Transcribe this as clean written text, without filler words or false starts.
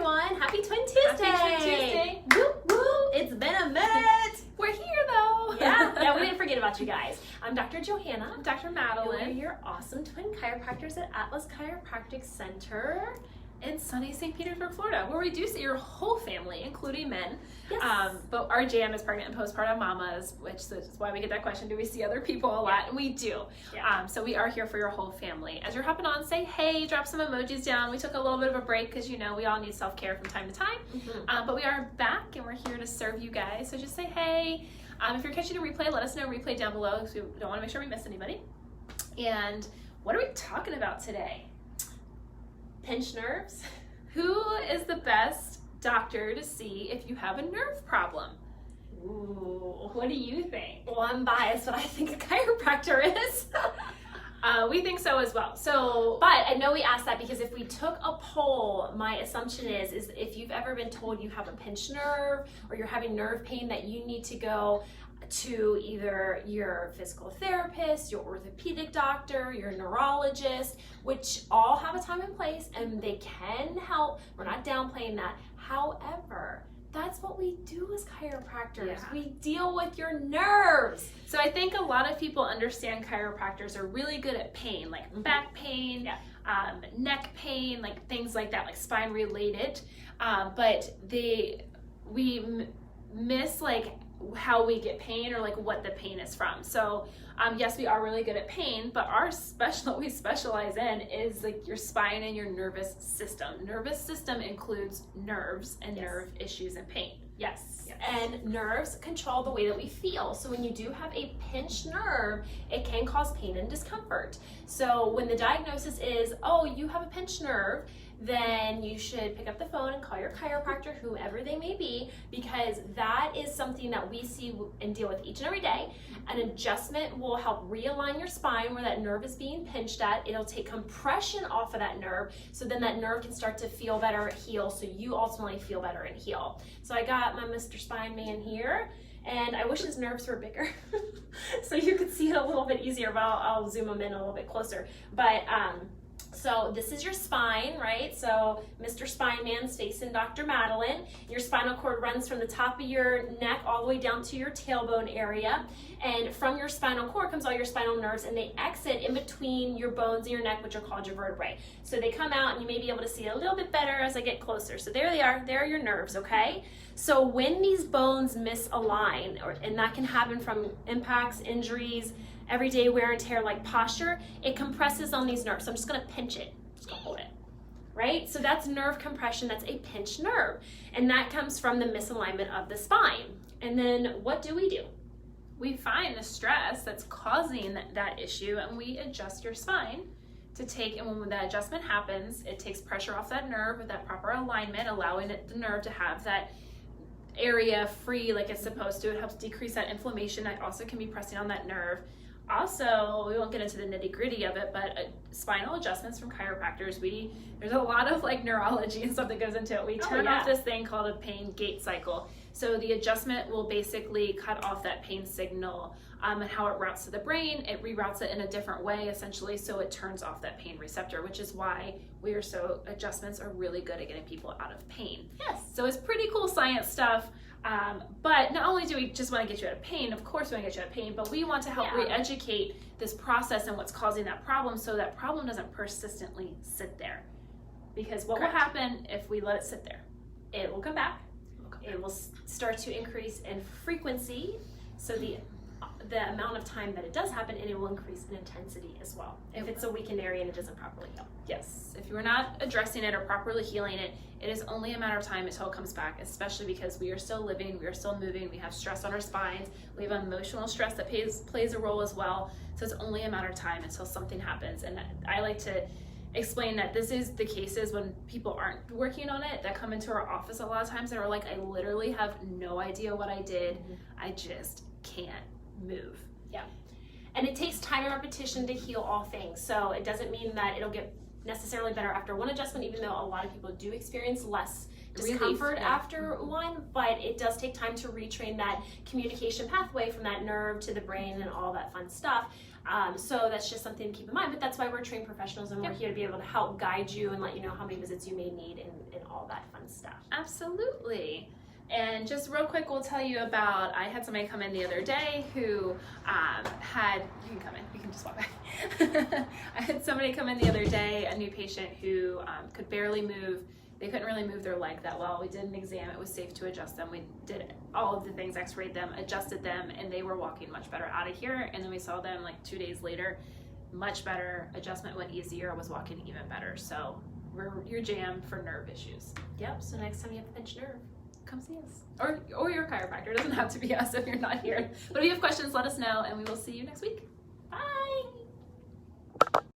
everyone. Happy Twin Tuesday. Happy Twin Tuesday. Woo woo. It's been a minute. We're here though. Yeah, we didn't forget about you guys. I'm Dr. Johanna. I'm Dr. We're Madeline. your awesome twin chiropractors at Atlas Chiropractic Center. In sunny St. Petersburg, Florida, where we do see your whole family, including men. Yes. But our jam is pregnant and postpartum mamas, which is why we get that question, do we see other people a lot? And we do. Yeah. So we are here for your whole family. As you're hopping on, say hey, drop some emojis down. We took a little bit of a break because, you know, we all need self-care from time to time. Mm-hmm. But we are back and we're here to serve you guys. So just say hey. If you're catching a replay, let us know. Replay down below because we don't want to make sure we miss anybody. And what are we talking about today? Pinched nerves. Who is the best doctor to see if you have a nerve problem? Ooh. What do you think? Well, I'm biased, but I think a chiropractor is. We think so as well. But I know we asked that because if we took a poll, my assumption is if you've ever been told you have a pinched nerve or you're having nerve pain, that you need to go to either your physical therapist, your orthopedic doctor, your neurologist, which all have a time and place and they can help. We're not downplaying that. However, that's what we do as chiropractors. Yeah. We deal with your nerves. So I think a lot of people understand chiropractors are really good at pain, like back pain, neck pain, like things like that, like spine related. But we miss like how we get pain or like what the pain is from. So yes, we are really good at pain, but we specialize in is like your spine and your nervous system. Nervous system includes nerves and nerve issues and pain. Yes. And nerves control the way that we feel. So when you do have a pinched nerve, it can cause pain and discomfort. So when the diagnosis is, oh, you have a pinched nerve, then you should pick up the phone and call your chiropractor, whoever they may be, because that is something that we see and deal with each and every day. An adjustment will help realign your spine where that nerve is being pinched at. It'll take compression off of that nerve, so then that nerve can start to feel better, heal, so you ultimately feel better and heal. So I got my Mr. Spine Man here, and I wish his nerves were bigger so you could see it a little bit easier, but I'll zoom them in a little bit closer. But so this is your spine, right? So Mr. Spine Man's facing Dr. Madeline. Your spinal cord runs from the top of your neck all the way down to your tailbone area. And from your spinal cord comes all your spinal nerves, and they exit in between your bones and your neck, which are called your vertebrae. So they come out and you may be able to see it a little bit better as I get closer. So there they are, there are your nerves, okay? So when these bones misalign, and that can happen from impacts, injuries, everyday wear and tear like posture, it compresses on these nerves. So I'm just gonna pinch it, just gonna hold it, right? So that's nerve compression, that's a pinched nerve. And that comes from the misalignment of the spine. And then what do? We find the stress that's causing that issue and we adjust your spine to take, and when that adjustment happens, it takes pressure off that nerve with that proper alignment, allowing the nerve to have that area free like it's supposed to. It helps decrease that inflammation that also can be pressing on that nerve. Also, we won't get into the nitty gritty of it, but spinal adjustments from chiropractors, there's a lot of like neurology and stuff that goes into it. We turn off this thing called a pain gate cycle. So the adjustment will basically cut off that pain signal and how it routes to the brain. It reroutes it in a different way, essentially, so it turns off that pain receptor, which is why adjustments are really good at getting people out of pain. Yes. So it's pretty cool science stuff. But not only do we just want to get you out of pain, of course we want to get you out of pain, but we want to help re-educate this process and what's causing that problem so that problem doesn't persistently sit there. Because what will happen if we let it sit there? It will come back. It will start to increase in frequency, so the amount of time that it does happen, and it will increase in intensity as well if it's a weakened area and it doesn't properly heal. Yes, if you're not addressing it or properly healing it, it is only a matter of time until it comes back, especially because we are still living, we are still moving, we have stress on our spines, we have emotional stress that plays a role as well. So it's only a matter of time until something happens. And I like to explain that this is the cases when people aren't working on it that come into our office a lot of times that are like, I literally have no idea what I did. I just can't move. Yeah. And it takes time and repetition to heal all things. So it doesn't mean that it'll get necessarily better after one adjustment, even though a lot of people do experience less discomfort after one, but it does take time to retrain that communication pathway from that nerve to the brain and all that fun stuff. So that's just something to keep in mind, but that's why we're trained professionals, and we're here to be able to help guide you and let you know how many visits you may need and all that fun stuff. Absolutely. And just real quick, we'll tell you about, I had somebody come in the other day who you can come in, you can just walk back. I had somebody come in the other day, a new patient who could barely move. They couldn't really move their leg that well. We did an exam, it was safe to adjust them. We did all of the things, x-rayed them, adjusted them, and they were walking much better out of here. And then we saw them like 2 days later, much better, adjustment went easier, was walking even better. So we're your jam for nerve issues. Yep, so next time you have a pinched nerve, come see us. Or your chiropractor. It doesn't have to be us if you're not here. But if you have questions, let us know, and we will see you next week. bye!